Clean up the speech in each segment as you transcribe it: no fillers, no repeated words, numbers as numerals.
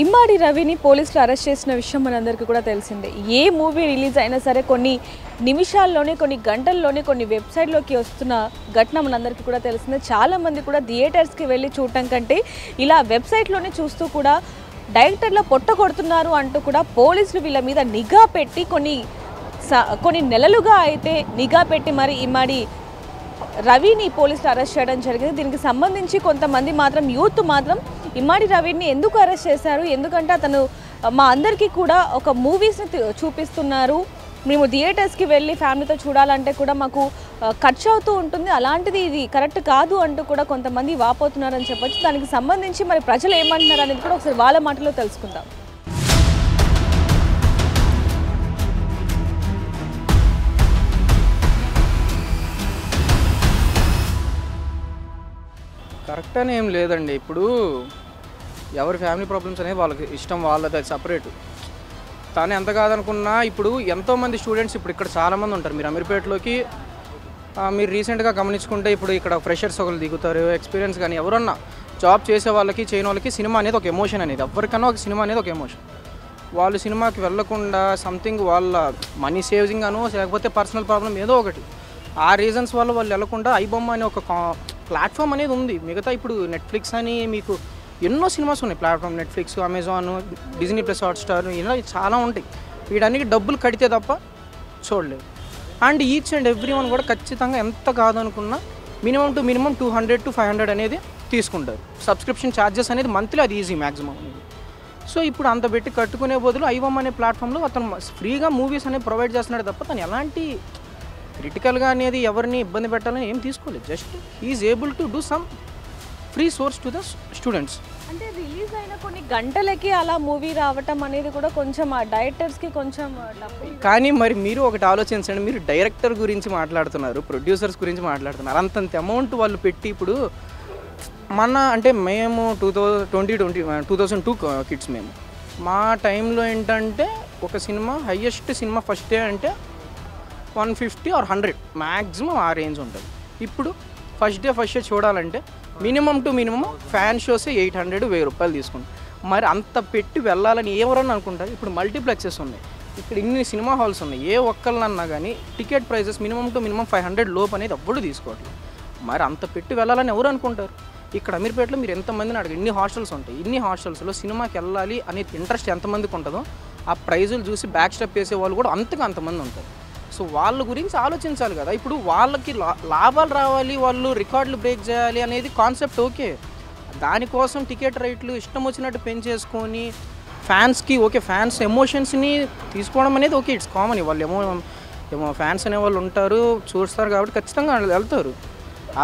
ఇమ్మాడి రవిని పోలీసులు అరెస్ట్ చేసిన విషయం మనందరికీ కూడా తెలిసిందే. ఏ మూవీ రిలీజ్ అయినా సరే కొన్ని నిమిషాల్లోనే, కొన్ని గంటల్లోనే కొన్ని వెబ్సైట్లోకి వస్తున్న ఘటన మనందరికీ కూడా తెలిసిందే. చాలామంది కూడా థియేటర్స్కి వెళ్ళి చూడటం కంటే ఇలా వెబ్సైట్లోనే చూస్తూ కూడా డైరెక్టర్ల పొట్ట కొడుతున్నారు అంటూ కూడా పోలీసులు వీళ్ళ మీద నిఘా పెట్టి కొన్ని నెలలుగా అయితే నిఘా పెట్టి మరి ఇమ్మాడి రవిని పోలీసులు అరెస్ట్ చేయడం జరిగింది. దీనికి సంబంధించి కొంతమంది మాత్రం యూత్ మాత్రం ఇమ్మాడి రవిని ఎందుకు అరెస్ట్ చేశారు, ఎందుకంటే అతను మా అందరికీ కూడా ఒక మూవీస్ని చూపిస్తున్నారు, మేము థియేటర్స్కి వెళ్ళి ఫ్యామిలీతో చూడాలంటే కూడా మాకు ఖర్చు అవుతూ ఉంటుంది, అలాంటిది ఇది కరెక్ట్ కాదు అంటూ కూడా కొంతమంది వాపోతున్నారని చెప్పొచ్చు. దానికి సంబంధించి మరి ప్రజలు ఏమంటున్నారు అనేది కూడా ఒకసారి వాళ్ళ మాటలో తెలుసుకుందాం. కరెక్ట్ అని ఏం లేదండి. ఇప్పుడు ఎవరి ఫ్యామిలీ ప్రాబ్లమ్స్ అనేది వాళ్ళకి ఇష్టం, వాళ్ళది సపరేటు. తాను ఎంత కాదనుకున్నా ఇప్పుడు ఎంతోమంది స్టూడెంట్స్ ఇప్పుడు ఇక్కడ చాలామంది ఉంటారు. మీరు అమీర్పేటలోకి మీరు రీసెంట్గా గమనించుకుంటే ఇప్పుడు ఇక్కడ ఫ్రెషర్స్ ఒకరు దిగుతారు, ఎక్స్పీరియన్స్ కానీ ఎవరన్నా జాబ్ చేసే వాళ్ళకి చేయని వాళ్ళకి సినిమా అనేది ఒక ఎమోషన్ అనేది, ఎవరికన్నా ఒక సినిమా అనేది ఒక ఎమోషన్. వాళ్ళు సినిమాకి వెళ్ళకుండా సంథింగ్ వాళ్ళ మనీ సేవింగ్ అనో లేకపోతే పర్సనల్ ప్రాబ్లం ఏదో ఒకటి, ఆ రీజన్స్ వల్ల వాళ్ళు వెళ్ళకుండా ఐబొమ్మ అనే ఒక ప్లాట్ఫామ్ అనేది ఉంది. మిగతా ఇప్పుడు నెట్ఫ్లిక్స్ అని మీకు ఎన్నో సినిమాస్ ఉన్నాయి platform, Netflix, Amazon, Disney plus Hotstar, ఇలా చాలా ఉంటాయి. వీటన్నిటికి డబ్బులు కడితే తప్ప చూడలేదు. And each and every one కూడా ఖచ్చితంగా ఎంత కాదనుకున్నా మినిమం టు మినిమం 200 to 500 అనేది తీసుకుంటారు. సబ్స్క్రిప్షన్ ఛార్జెస్ అనేది మంత్లీ అది ఈజీ మ్యాక్సిమం అనేది. సో ఇప్పుడు అంత పెట్టి కట్టుకునే బదులు ఐబొమ్మ అనే ప్లాట్ఫామ్లో అతను ఫ్రీగా మూవీస్ అనేవి ప్రొవైడ్ చేస్తున్నాడు తప్ప తను ఎలాంటి క్రిటికల్గా అనేది ఎవరిని ఇబ్బంది పెట్టాలని ఏం తీసుకోలేదు. Just is able to do some free source to the students. అంటే రిలీజ్ అయిన కొన్ని గంటలకి అలా మూవీ రావటం అనేది కూడా కొంచెం ఆ డైరెక్టర్స్కి కొంచెం కానీ మరి మీరు ఒకటి ఆలోచించండి, మీరు డైరెక్టర్ గురించి మాట్లాడుతున్నారు, ప్రొడ్యూసర్స్ గురించి మాట్లాడుతున్నారు, అంతంత అమౌంట్ వాళ్ళు పెట్టి ఇప్పుడు అంటే మేము 2002 కిడ్స్ మేము మా టైంలో ఏంటంటే ఒక cinema highest cinema first day అంటే 150 or 100 మ్యాక్సిమం ఆ రేంజ్ ఉంటుంది. ఇప్పుడు ఫస్ట్ డే చూడాలంటే మినిమం టు మినిమం ఫ్యాన్ షోసే 800-1000 రూపాయలు తీసుకుంటాం. మరి అంత పెట్టి వెళ్ళాలని ఎవరన్నా అనుకుంటారు. ఇప్పుడు మల్టీప్లెక్సెస్ ఉన్నాయి, ఇక్కడ ఇన్ని సినిమా హాల్స్ ఉన్నాయి, ఏ ఒక్కళ్ళన్నా కానీ ticket prices minimum to minimum 500 లోపు అనేది ఎప్పుడు తీసుకోవట్లేదు. మరి అంత పెట్టి వెళ్ళాలని ఎవరు అనుకుంటారు. ఇక్కడ అమీర్పేటలో మీరు ఎంతమందిని అడగండి, ఇన్ని హాస్టల్స్ ఉంటాయి, ఇన్ని హాస్టల్స్లో సినిమాకి వెళ్ళాలి అనే ఇంట్రెస్ట్ ఎంతమందికి ఉంటుందో ఆ ప్రైజులు చూసి బ్యాక్ స్టెప్ వేసే వాళ్ళు కూడా అంతమంది ఉంటారు. సో వాళ్ళ గురించి ఆలోచించాలి కదా. ఇప్పుడు వాళ్ళకి లాభాలు రావాలి, వాళ్ళు రికార్డులు బ్రేక్ చేయాలి అనేది కాన్సెప్ట్ ఓకే. దానికోసం టికెట్ రేట్లు ఇష్టం వచ్చినట్టు పెంచేసుకొని ఫ్యాన్స్కి ఫ్యాన్స్ ఎమోషన్స్ని తీసుకోవడం అనేది ఓకే, ఇట్స్ కామన్. వాళ్ళు ఏమో ఫ్యాన్స్ అనేవాళ్ళు ఉంటారు, చూస్తారు కాబట్టి ఖచ్చితంగా వెళ్తారు.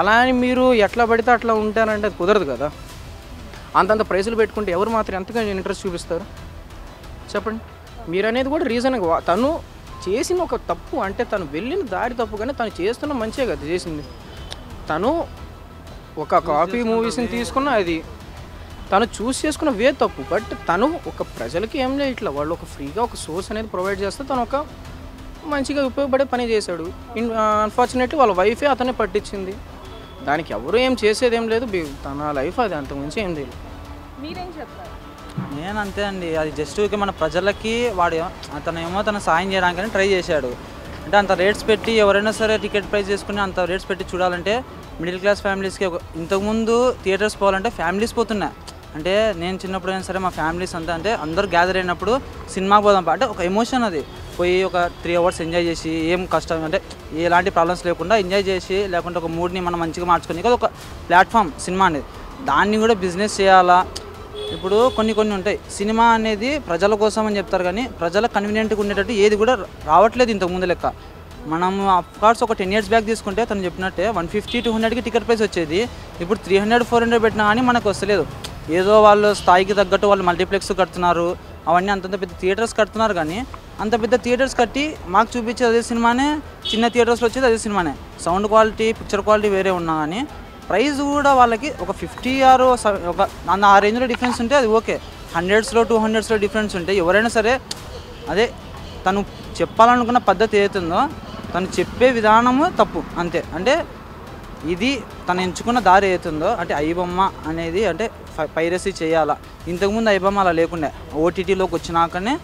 అలా అని మీరు ఎట్లా పడితే అట్లా ఉంటారంటే అది కుదరదు కదా. అంతంత ప్రైసులు పెట్టుకుంటే ఎవరు మాత్రం ఎంతగా ఇంట్రెస్ట్ చూపిస్తారు చెప్పండి. మీరు అనేది కూడా రీజన్ తను చేసిన ఒక తప్పు అంటే తను వెళ్ళిన దారి తప్పు, కానీ తను చేస్తున్న మంచిగా కదా చేసింది. తను ఒక కాపీ మూవీస్ని తీసుకున్న అది తను చూస్ చేసుకున్న వే తప్పు. బట్ తను ఒక ప్రజలకి ఏం లేదు, ఇట్లా వాళ్ళు ఒక ఫ్రీగా ఒక సోర్స్ అనేది ప్రొవైడ్ చేస్తే తను ఒక మంచిగా ఉపయోగపడే పని చేశాడు. అన్ఫార్చునేట్లీ వాళ్ళ వైఫే అతనే పట్టించింది, దానికి ఎవరు ఏం చేసేది ఏం లేదు, తన లైఫ్ అది, అంతకుమించి ఏం తెలియదు. మీరేం చెప్తారు? నేను అంతే అండి, అది జస్ట్ మన ప్రజలకి అతనేమో తన సాయం చేయడానికని ట్రై చేశాడు. అంటే అంత రేట్స్ పెట్టి ఎవరైనా సరే టికెట్ ప్రైస్ చేసుకుని అంత రేట్స్ పెట్టి చూడాలంటే మిడిల్ క్లాస్ ఫ్యామిలీస్కి ఇంతకుముందు థియేటర్స్ పోవాలంటే ఫ్యామిలీస్ పోతున్నాయి. అంటే నేను చిన్నప్పుడు అయినా సరే మా ఫ్యామిలీస్ అంతా అంటే అందరూ గ్యాదర్ అయినప్పుడు సినిమాకి పోదాం అంటే ఒక ఎమోషన్, అది పోయి ఒక 3 hours ఎంజాయ్ చేసి ఏం కష్టం అంటే ఎలాంటి ప్రాబ్లమ్స్ లేకుండా ఎంజాయ్ చేసి, లేకుంటే ఒక మూడ్ని మనం మంచిగా మార్చుకొని ఒక ప్లాట్ఫామ్ సినిమా అనేది, దాన్ని కూడా బిజినెస్ చేయాలా. ఇప్పుడు కొన్ని ఉంటాయి, సినిమా అనేది ప్రజల కోసం అని చెప్తారు కానీ ప్రజల కన్వీనియంట్గా ఉండేటట్టు ఏది కూడా రావట్లేదు ఇంతకుముందు లెక్క. మనం అఫ్కోర్స్ ఒక 10 years బ్యాక్ తీసుకుంటే తను చెప్పినట్టే 150-200కి టికెట్ ప్రైస్ వచ్చేది. ఇప్పుడు 300-400 పెట్టినా కానీ మనకు వస్తలేదు. ఏదో వాళ్ళు స్థాయికి తగ్గట్టు వాళ్ళు మల్టీప్లెక్స్ కడుతున్నారు, అవన్నీ అంతంత పెద్ద థియేటర్స్ కడుతున్నారు. కానీ అంత పెద్ద థియేటర్స్ కట్టి మాకు చూపించేది అదే సినిమానే, చిన్న థియేటర్స్లో వచ్చేది అదే సినిమానే. సౌండ్ క్వాలిటీ, పిక్చర్ క్వాలిటీ వేరే ఉన్నా కానీ ప్రైస్ కూడా వాళ్ళకి ఒక 50 or ఒక ఆ రేంజ్లో డిఫరెన్స్ ఉంటే అది ఓకే. 100s-200s డిఫరెన్స్ ఉంటే ఎవరైనా సరే అదే తను చెప్పాలనుకున్న పద్ధతి ఏదైతుందో తను చెప్పే విధానము తప్పు అంతే. అంటే ఇది తను ఎంచుకున్న దారి అవుతుందో అంటే ఐబొమ్మ అనేది అంటే పైరసీ చేయాలా. ఇంతకుముందు ఐబొమ్మ అలా లేకుండా ఓటీటీలోకి వచ్చినాకనే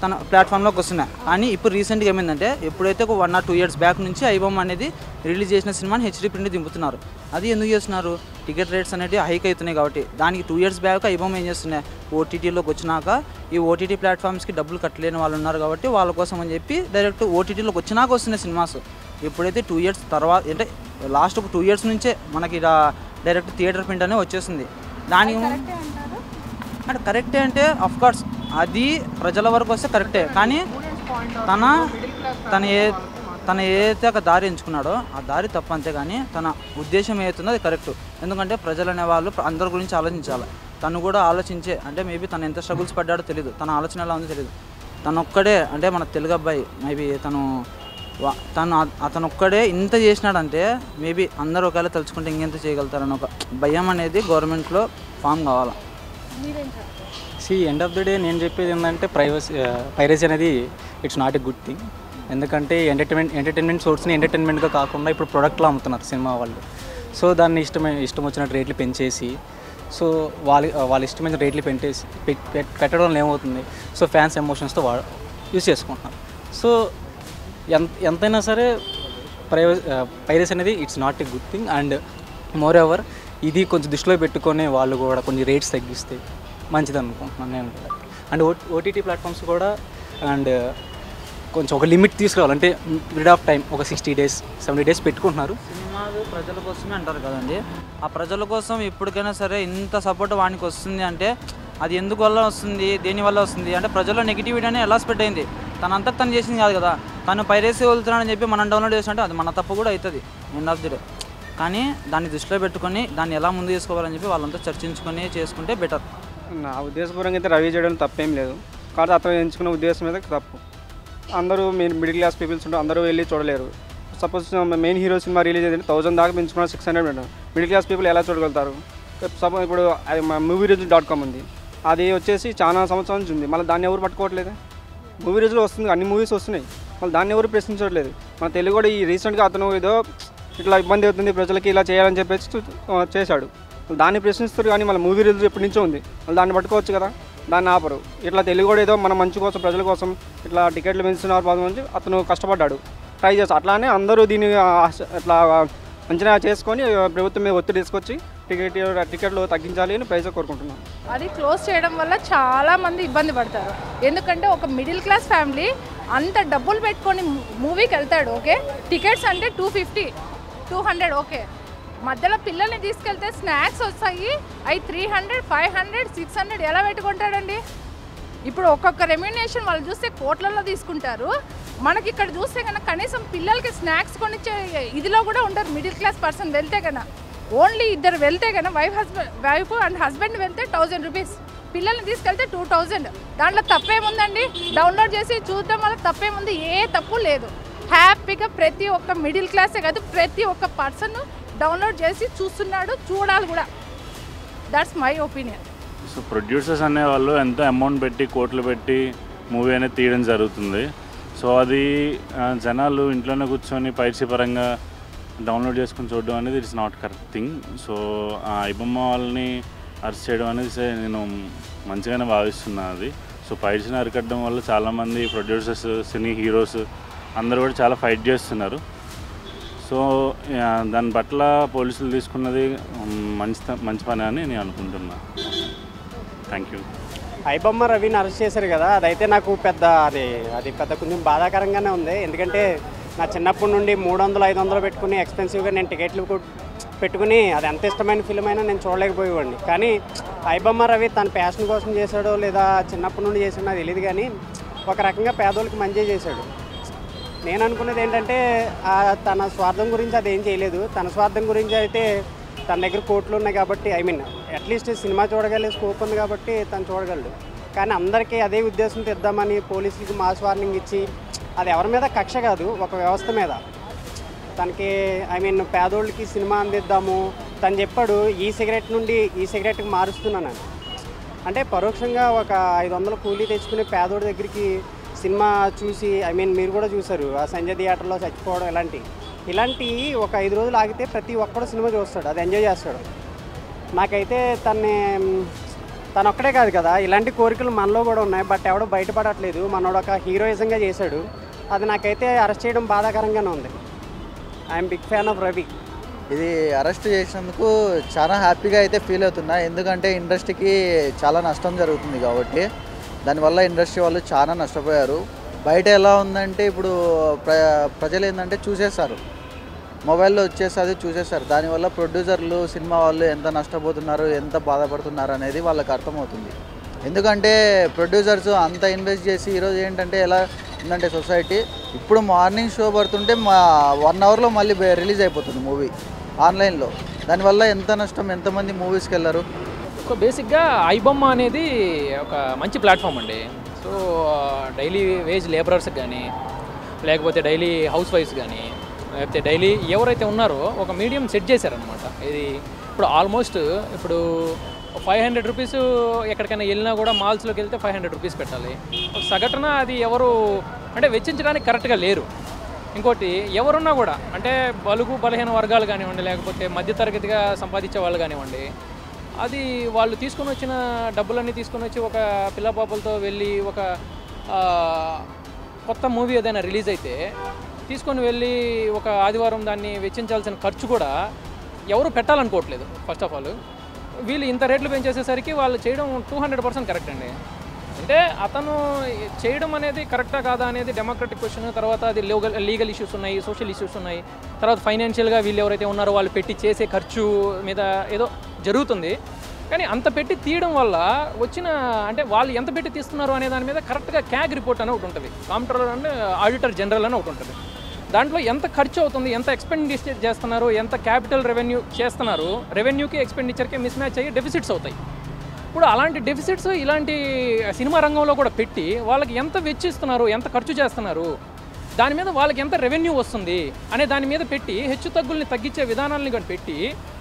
తన ప్లాట్ఫామ్లోకి వస్తున్నాయి. కానీ ఇప్పుడు రీసెంట్గా ఏమైందంటే ఎప్పుడైతే ఒక 1 or 2 years బ్యాక్ నుంచి ఐబొమ్మ అనేది రిలీజ్ చేసిన సినిమాని హెచ్డీ ప్రింట్ దింపుతున్నారు. అది ఎందుకు చేస్తున్నారు? టికెట్ రేట్స్ అనేవి హైక్ అవుతున్నాయి కాబట్టి. దానికి 2 years బ్యాక్ ఐబొమ్మ ఏం చేస్తున్నాయి, ఓటీటీలోకి వచ్చినాక ఈ ఓటీటీ ప్లాట్ఫామ్స్కి డబ్బులు కట్టలేని వాళ్ళు ఉన్నారు కాబట్టి వాళ్ళ కోసం అని చెప్పి డైరెక్ట్ ఓటీటీలోకి వచ్చినాక వస్తున్నాయి సినిమాస్. ఎప్పుడైతే 2 years తర్వాత అంటే లాస్ట్ ఒక 2 years నుంచే మనకి డైరెక్ట్ థియేటర్ ప్రింట్ అనేది వచ్చేసింది. దానికి అంటే కరెక్టే అంటే అఫ్కోర్స్ అది ప్రజల వరకు వస్తే కరెక్టే. కానీ తన ఏదైతే ఒక దారి ఎంచుకున్నాడో ఆ దారి తప్పు, అంతే. కానీ తన ఉద్దేశం ఏదైతుందో అది కరెక్ట్. ఎందుకంటే ప్రజలు అనేవాళ్ళు అందరి గురించి ఆలోచించాలి. తను కూడా ఆలోచించే, అంటే మేబీ తను ఎంత స్ట్రగుల్స్ పడ్డాడో తెలియదు, తన ఆలోచన ఎలా ఉందో తెలియదు. తను ఒక్కడే అంటే మన తెలుగు అబ్బాయి మేబీ అతను ఒక్కడే ఇంత చేసినాడంటే మేబీ అందరూ ఒకవేళ తలుచుకుంటే ఇంకెంత చేయగలుగుతారని ఒక భయం అనేది గవర్నమెంట్లో ఫామ్ కావాలి. ఎండ్ ఆఫ్ ద డే నేను చెప్పేది ఏంటంటే పైరసీ అనేది it's not a good thing. ఎందుకంటే ఎంటర్టైన్మెంట్ సోర్స్ని ఎంటర్టైన్మెంట్గా కాకుండా ఇప్పుడు ప్రొడక్ట్లో అమ్ముతున్నారు సినిమా వాళ్ళు. సో దాన్ని ఇష్టం వచ్చినట్టు రేట్లు పెంచేసి, సో వాళ్ళ ఇష్టమైన రేట్లు పెట్టడం వల్ల ఏమవుతుంది, సో ఫ్యాన్స్ ఎమోషన్స్తో యూస్ చేసుకుంటున్నారు. సో ఎంతైనా సరే పైరసీ అనేది it's not a good thing. And more over ఇది కొంచెం దృష్టిలో పెట్టుకొని వాళ్ళు కూడా కొన్ని రేట్స్ తగ్గిస్తే మంచిది అనుకుంటున్నాను నేను కూడా. అండ్ ఓటీటీ ప్లాట్ఫామ్స్ కూడా అండ్ కొంచెం ఒక లిమిట్ తీసుకురావాలంటే పీరియడ్ ఆఫ్ టైం ఒక 60 days 70 days పెట్టుకుంటున్నారు. సినిమాలు ప్రజల కోసమే అంటారు కదండి. ఆ ప్రజల కోసం ఎప్పటికైనా సరే ఇంత సపోర్ట్ వానికి వస్తుంది అంటే అది ఎందుకు వల్ల వస్తుంది, దేనివల్ల వస్తుంది అంటే ప్రజల్లో నెగిటివిటీ అనేది ఎలా స్ప్రెడ్ అయింది. తనంతా తను చేసింది కాదు కదా. తను పైరసీ వెళ్తున్నాడని చెప్పి మనం డౌన్లోడ్ చేసినట్టే అది మన తప్పు కూడా అవుతుంది ఎండ్ ఆఫ్ ది డే. కానీ దాన్ని దృష్టిలో పెట్టుకొని దాన్ని ఎలా ముందు చేసుకోవాలని చెప్పి వాళ్ళంతా చర్చించుకొని చేసుకుంటే బెటర్. నా ఉద్దేశపూర్వకంగా అయితే రవి చేయడం తప్పేం లేదు. కాబట్టి అతను ఎంచుకున్న ఉద్దేశం మీద తప్పు. అందరూ మిడిల్ క్లాస్ పీపుల్స్ ఉంటే అందరూ వెళ్ళి చూడలేరు. Suppose main hero cinema release అయ్యింది 1000 దాకా పెంచుకున్న 600 పెట్టారు. మిడిల్ క్లాస్ పీపుల్ ఎలా చూడగలుగుతారు? సపోజ్ ఇప్పుడు movierizu.com ఉంది, అది వచ్చేసి చాలా సంవత్సరాల నుంచి ఉంది. మళ్ళీ దాన్ని ఎవరు పట్టుకోవట్లేదు. మూవీరిజ్లో వస్తుంది, అన్ని మూవీస్ వస్తున్నాయి, మళ్ళీ దాన్ని ఎవరు ప్రశ్నించట్లేదు. మన తెలుగు కూడా ఈ రీసెంట్గా అతను ఏదో ఇట్లా ఇబ్బంది అవుతుంది ప్రజలకి ఇలా చేయాలని చెప్పేసి చేశాడు. దాన్ని ప్రశ్నిస్తారు. కానీ మళ్ళీ మూవీ రిలీజ్ ఎప్పటి నుంచో ఉంది, మళ్ళీ దాన్ని పట్టుకోవచ్చు కదా, దాన్ని ఆపరు. ఇట్లా తెలుగు కూడా ఏదో మన మంచి కోసం ప్రజల కోసం ఇట్లా టికెట్లు పెంచుతున్నారు బాధ నుంచి అతను కష్టపడ్డాడు, ట్రై చేస్తాడు. అట్లానే అందరూ దీన్ని ఇట్లా అంచనా చేసుకొని ప్రభుత్వం మీద ఒత్తిడి తీసుకొచ్చి టికెట్లు తగ్గించాలి అని ప్రైజ్ కోరుకుంటున్నాను. అది క్లోజ్ చేయడం వల్ల చాలామంది ఇబ్బంది పడతారు. ఎందుకంటే ఒక మిడిల్ క్లాస్ ఫ్యామిలీ అంత డబ్బులు పెట్టుకొని మూవీకి వెళ్తాడు. ఓకే, టికెట్స్ అంటే 250 200 ఓకే. మధ్యలో పిల్లల్ని తీసుకెళ్తే స్నాక్స్ వస్తాయి, అవి 300 500 600 ఎలా పెట్టుకుంటాడండి? ఇప్పుడు ఒక్కొక్క రెమ్యునేషన్ వాళ్ళు చూస్తే కోట్లలో తీసుకుంటారు. మనకి ఇక్కడ చూస్తే కన్నా కనీసం పిల్లలకి స్నాక్స్ కొనిచ్చే ఇదిలో కూడా ఉండరు. మిడిల్ క్లాస్ పర్సన్ వెళ్తే కన్నా ఓన్లీ ఇద్దరు వెళ్తే కన్నా వైఫ్ అండ్ హస్బెండ్ వెళ్తే 1000 రూపీస్, పిల్లల్ని తీసుకెళ్తే 2000. దాంట్లో తప్పేముందండి? డౌన్లోడ్ చేసి చూడడం వల్ల తప్పేముంది? ఏ తప్పు లేదు. హ్యాపీగా ప్రతి ఒక్క మిడిల్ క్లాసే కాదు ప్రతి ఒక్క పర్సన్ డౌన్లోడ్ చేసి చూస్తున్నాడు, చూడాలి కూడా. That's my opinion. So producers అనేవాళ్ళు ఎంతో అమౌంట్ పెట్టి కోట్లు పెట్టి మూవీ అనేది తీయడం జరుగుతుంది. సో అది జనాలు ఇంట్లోనే కూర్చొని పైరసీ పరంగా డౌన్లోడ్ చేసుకుని చూడడం అనేది it's not correct thing. So ఆ ఐబొమ్మ వాళ్ళని అరెస్ట్ చేయడం అనేది నేను మంచిగానే భావిస్తున్నాను అది. సో పైరసీని అరికట్టడం వల్ల చాలామంది ప్రొడ్యూసర్స్, సినీ హీరోస్ అందరూ కూడా చాలా ఫైట్ చేస్తున్నారు. సో దాని పట్ల పోలీసులు తీసుకున్నది మంచి పని అని నేను అనుకుంటున్నాను. Thank you. ఐబొమ్మ రవిని అరెస్ట్ చేశారు కదా, అదైతే నాకు అది పెద్ద కొంచెం బాధాకరంగానే ఉంది. ఎందుకంటే నా చిన్నప్పటి నుండి 300-500 పెట్టుకుని ఎక్స్పెన్సివ్గా నేను టికెట్లు పెట్టుకుని అది ఎంత ఇష్టమైన ఫిల్మ్ అయినా నేను చూడలేకపోయేవాడిని. కానీ ఐబొమ్మ రవి తన ప్యాషన్ కోసం చేశాడో లేదా చిన్నప్పటి నుండి చేశాడో నాకు తెలియదు, కానీ ఒక రకంగా పేదోళ్ళకి మంచి చేశాడు. నేను అనుకున్నది ఏంటంటే తన స్వార్థం గురించి అదేం చేయలేదు. తన స్వార్థం గురించి అయితే తన దగ్గర కోట్లు ఉన్నాయి కాబట్టి అట్లీస్ట్ సినిమా చూడగలిగే స్కోప్ ఉంది కాబట్టి తను చూడగలడు. కానీ అందరికీ అదే ఉద్దేశంతో ఇద్దామని పోలీసులకి మాస్ వార్నింగ్ ఇచ్చి అది ఎవరి మీద కక్ష కాదు, ఒక వ్యవస్థ మీద తనకి పేదోళ్ళకి సినిమా అందిద్దాము. తను చెప్పాడు ఈ సిగరెట్ నుండి ఈ సిగరెట్కి మారుస్తున్నానని. అంటే పరోక్షంగా ఒక 500 కూలీ తెచ్చుకునే పేదోడి దగ్గరికి సినిమా చూసి మీరు కూడా చూసారు ఆ సంజయ్ థియేటర్లో చచ్చిపోవడం ఇలాంటి ఒక 5 రోజులు ఆగితే ప్రతి ఒక్కడు సినిమా చూస్తాడు, అది ఎంజాయ్ చేస్తాడు. నాకైతే తను ఒక్కడే కాదు కదా, ఇలాంటి కోరికలు మనలో కూడా ఉన్నాయి. బట్ ఎవడో బయటపడట్లేదు. మనోడు ఒక హీరోయిజంగా చేశాడు. అది నాకైతే అరెస్ట్ చేయడం బాధాకరంగానే ఉంది. I'm big fan of Ravi. ఇది అరెస్ట్ చేసినందుకు చాలా హ్యాపీగా అయితే ఫీల్ అవుతున్నా. ఎందుకంటే ఇండస్ట్రీకి చాలా నష్టం జరుగుతుంది కాబట్టి, దానివల్ల ఇండస్ట్రీ వాళ్ళు చాలా నష్టపోయారు. బయట ఎలా ఉందంటే ఇప్పుడు ప్రజలు ఏంటంటే చూసేస్తారు, మొబైల్లో వచ్చేసి చూసేస్తారు. దానివల్ల ప్రొడ్యూసర్లు, సినిమా వాళ్ళు ఎంత నష్టపోతున్నారు, ఎంత బాధపడుతున్నారు అనేది వాళ్ళకి అర్థమవుతుంది. ఎందుకంటే ప్రొడ్యూసర్స్ అంత ఇన్వెస్ట్ చేసి ఈరోజు ఏంటంటే ఎలా ఉందంటే సొసైటీ, ఇప్పుడు మార్నింగ్ షో పడుతుంటే 1 అవర్లో మళ్ళీ రిలీజ్ అయిపోతుంది మూవీ ఆన్లైన్లో. దానివల్ల ఎంత నష్టం, ఎంతమంది మూవీస్కి వెళ్ళరు. సో బేసిక్గా ఐబొమ్మ అనేది ఒక మంచి ప్లాట్ఫామ్ అండి. సో డైలీ వేజ్ లేబరర్స్కి కానీ, లేకపోతే డైలీ హౌస్ వైఫ్స్ కానీ, లేకపోతే డైలీ ఎవరైతే ఉన్నారో ఒక మీడియం సెట్ చేశారనమాట. ఇది ఇప్పుడు ఆల్మోస్ట్ ఇప్పుడు 500 రూపీస్ ఎక్కడికైనా వెళ్ళినా కూడా మాల్స్లోకి వెళ్తే 500 రూపీస్ పెట్టాలి. సగటున అది ఎవరు అంటే వెచ్చించడానికి కరెక్ట్గా లేరు. ఇంకోటి ఎవరున్నా కూడా అంటే బలుగు బలహీన వర్గాలు కానివ్వండి, లేకపోతే మధ్యతరగతిగా సంపాదించే వాళ్ళు కానివ్వండి, అది వాళ్ళు తీసుకొని వచ్చిన డబ్బులన్నీ తీసుకొని వచ్చి ఒక పిల్లపాపలతో వెళ్ళి ఒక కొత్త మూవీ ఏదైనా రిలీజ్ అయితే తీసుకొని వెళ్ళి ఒక ఆదివారం దాన్ని వెచ్చించాల్సిన ఖర్చు కూడా ఎవరు పెట్టాలనుకోవట్లేదు. ఫస్ట్ ఆఫ్ ఆల్ వీళ్ళు ఇంత రేట్లు పెంచేసేసరికి వాళ్ళు చేయడం 200% కరెక్ట్ అండి. అంటే అతను చేయడం అనేది కరెక్టా కాదా అనేది డెమోక్రటిక్ క్వశ్చన్. తర్వాత అది లీగల్ ఇష్యూస్ ఉన్నాయి, సోషల్ ఇష్యూస్ ఉన్నాయి. తర్వాత ఫైనాన్షియల్గా వీళ్ళు ఎవరైతే ఉన్నారో వాళ్ళు పెట్టి చేసే ఖర్చు మీద ఏదో జరుగుతుంది. కానీ అంత పెట్టి తీయడం వల్ల వచ్చిన అంటే వాళ్ళు ఎంత పెట్టి తీస్తున్నారు అనే దాని మీద కరెక్ట్గా క్యాగ్ రిపోర్ట్ అని ఒకటి ఉంటుంది, కాంప్ట్రోలర్ అంటే ఆడిటర్ జనరల్ అని ఒకటి ఉంటుంది. దాంట్లో ఎంత ఖర్చు అవుతుంది, ఎంత ఎక్స్పెండిచర్ చేస్తున్నారు, ఎంత క్యాపిటల్ రెవెన్యూ చేస్తున్నారు, రెవెన్యూకి ఎక్స్పెండిచర్కి మిస్ మ్యాచ్ అయ్యి డెఫిసిట్స్ అవుతాయి. ఇప్పుడు అలాంటి డెఫిసిట్స్ ఇలాంటి సినిమా రంగంలో కూడా పెట్టి వాళ్ళకి ఎంత వెచ్చిస్తున్నారు, ఎంత ఖర్చు చేస్తున్నారు, దాని మీద వాళ్ళకి ఎంత రెవెన్యూ వస్తుంది అనే దాని మీద పెట్టి హెచ్చు తగ్గుల్ని తగ్గించే విధానాలను కానీ పెట్టి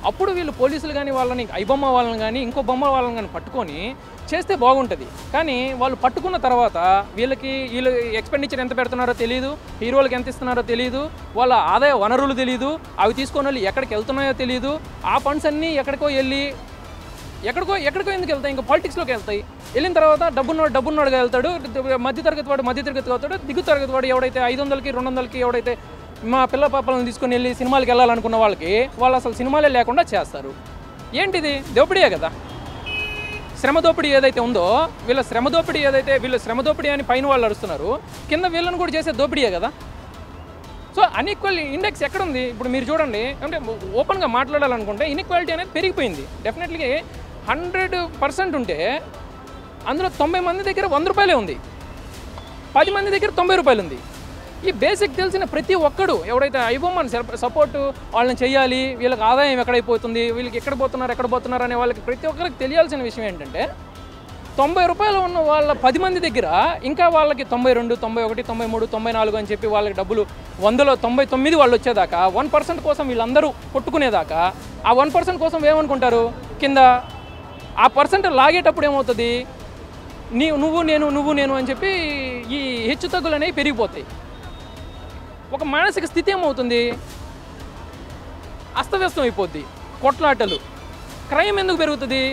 అప్పుడు వీళ్ళు పోలీసులు కానీ వాళ్ళని ఐబొమ్మ వాళ్ళని కానీ ఇంకో బొమ్మ వాళ్ళని కానీ పట్టుకొని చేస్తే బాగుంటుంది. కానీ వాళ్ళు పట్టుకున్న తర్వాత వీళ్ళు ఎక్స్పెండిచర్ ఎంత పెడుతున్నారో తెలియదు, హీరోలకు ఎంత ఇస్తున్నారో తెలియదు, వాళ్ళ ఆదాయ వనరులు తెలియదు, అవి తీసుకొని వాళ్ళు ఎక్కడికి వెళ్తున్నాయో తెలియదు. ఆ ఫండ్స్ అన్నీ ఎక్కడికో ఎక్కడికో ఎందుకు వెళ్తాయి, ఇంకా పాలిటిక్స్లోకి వెళ్తాయి. వెళ్ళిన తర్వాత డబ్బున్నోడుగా వెళ్తాడు, మధ్యతరగతి వాడు అవుతాడు. దిగు తరగతి వాడు ఎవడైతే 500కి 200కి ఎవడైతే మా పిల్ల పాపలను తీసుకొని వెళ్ళి సినిమాలకి వెళ్ళాలనుకున్న వాళ్ళు అసలు సినిమాలే లేకుండా చేస్తారు. ఏంటిది? దోపిడీయే కదా. శ్రమ దోపిడీ ఏదైతే ఉందో వీళ్ళ శ్రమ దోపిడీ అని పైన వాళ్ళు అరుస్తున్నారు, కింద వీళ్ళని కూడా చేసే దోపిడీయే కదా. సో అన్ఈక్వల్ ఇండెక్స్ ఎక్కడుంది? ఇప్పుడు మీరు చూడండి, అంటే ఓపెన్గా మాట్లాడాలనుకుంటే ఇన్ఈక్వాలిటీ అనేది పెరిగిపోయింది. డెఫినెట్లీ 100% ఉంటే అందులో 90 మంది దగ్గర 100 రూపాయలే ఉంది, 10 మంది దగ్గర 90 రూపాయలు ఉంది. ఈ బేసిక్ తెలిసిన ప్రతి ఒక్కడు ఎవడైతే ఐబొమ్మని సపోర్టు వాళ్ళని చేయాలి, వీళ్ళకి ఆదాయం ఎక్కడైపోతుంది, వీళ్ళకి ఎక్కడ పోతున్నారు అనే వాళ్ళకి ప్రతి ఒక్కరికి తెలియాల్సిన విషయం ఏంటంటే 90 రూపాయలు ఉన్న వాళ్ళ 10 మంది దగ్గర ఇంకా వాళ్ళకి 92, 91, 93, 94 అని చెప్పి వాళ్ళకి డబ్బులు 100లో 99 వాళ్ళు వచ్చేదాకా 1% కోసం వీళ్ళందరూ కొట్టుకునేదాకా ఆ 1% కోసం ఏమనుకుంటారు, కింద ఆ పర్సెంట్ లాగేటప్పుడు ఏమవుతుంది, నువ్వు నేను అని చెప్పి ఈ హెచ్చు తగ్గులు అనేవి పెరిగిపోతాయి. ఒక మానసిక స్థితి ఏమవుతుంది, అస్తవ్యస్తం అయిపోద్ది. కొట్లాటలు, క్రైమ్ ఎందుకు పెరుగుతుంది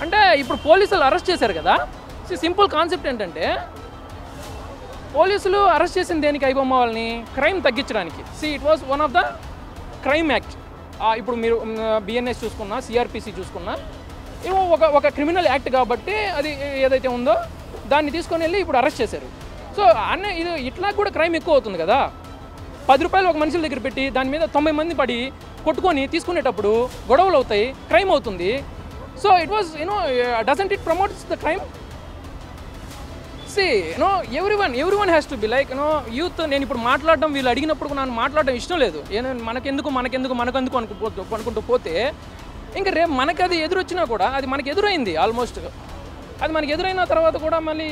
అంటే ఇప్పుడు పోలీసులు అరెస్ట్ చేశారు కదా. సింపుల్ కాన్సెప్ట్ ఏంటంటే పోలీసులు అరెస్ట్ చేసిన దేనికి ఐబొమ్మ వాళ్ళని, క్రైమ్ తగ్గించడానికి. It was one of the crime act. ఇప్పుడు మీరు బిఎన్ఎస్ చూసుకున్నా, సిఆర్పిసి చూసుకున్నా, ఏమో ఒక క్రిమినల్ యాక్ట్ కాబట్టి అది ఏదైతే ఉందో దాన్ని తీసుకొని వెళ్ళి ఇప్పుడు అరెస్ట్ చేశారు. సో ఇది ఇట్లా కూడా క్రైమ్ ఎక్కువ అవుతుంది కదా. 10 రూపాయలు ఒక మనుషుల దగ్గర పెట్టి దాని మీద 90 మంది పడి కొట్టుకొని తీసుకునేటప్పుడు గొడవలు అవుతాయి, క్రైమ్ అవుతుంది. So it was doesn't it promotes the crime? Everyone has to be like youth. నేను ఇప్పుడు మాట్లాడడం వీళ్ళు అడిగినప్పుడు నాకు మాట్లాడడం ఇష్టం లేదు. మనకెందుకు అనుకుంటూ పోతే ఇంకా రేపు మనకి అది ఎదురొచ్చినా కూడా అది మనకి ఎదురైంది ఆల్మోస్ట్. అది మనకి ఎదురైన తర్వాత కూడా మళ్ళీ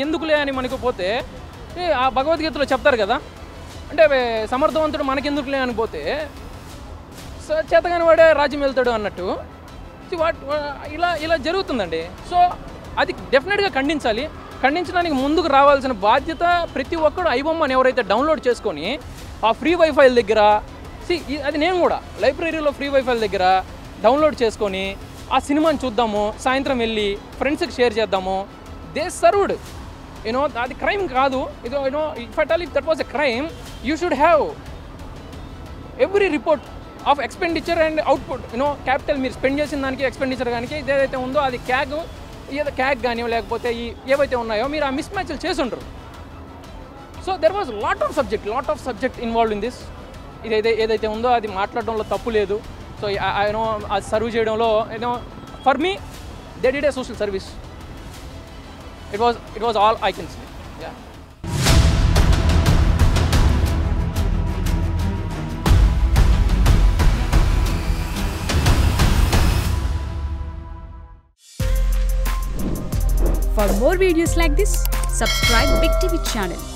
ఎందుకులే అని మనకు పోతే ఆ భగవద్గీతలో చెప్తారు కదా, అంటే సమర్థవంతుడు మనకెందుకులే అని పోతే చేతగాని వాడే రాజ్యం వెళ్తాడు అన్నట్టు ఇలా జరుగుతుందండి. సో అది డెఫినెట్గా ఖండించడానికి ముందుకు రావాల్సిన బాధ్యత ప్రతి ఒక్కడు ఐబొమ్మని ఎవరైతే డౌన్లోడ్ చేసుకొని ఆ ఫ్రీ వైఫైల దగ్గర అది నేను కూడా లైబ్రరీలో ఫ్రీ వైఫైల దగ్గర డౌన్లోడ్ చేసుకొని ఆ సినిమాని చూద్దాము, సాయంత్రం వెళ్ళి ఫ్రెండ్స్కి షేర్ చేద్దాము. దే సర్వ్డ్ యూనో, అది క్రైమ్ కాదు. ఇది you know if at all if that was a crime you should have every report of expenditure and output. You know capital మీరు స్పెండ్ చేసిన దానికి ఎక్స్పెండిచర్ కానీ ఏదైతే ఉందో అది క్యాగ్ కానీ లేకపోతే ఏవైతే ఉన్నాయో మీరు ఆ మిస్ మ్యాచ్లు చేసి ఉంటారు. So there was lot of subject involve in this. ఇది ఏదైతే ఉందో అది మాట్లాడడంలో తప్పు లేదు. సో యూనో అది సర్వ్ చేయడంలో you know for me they did a social service. It was all I can say. Yeah. For more videos like this, subscribe Big TV channel.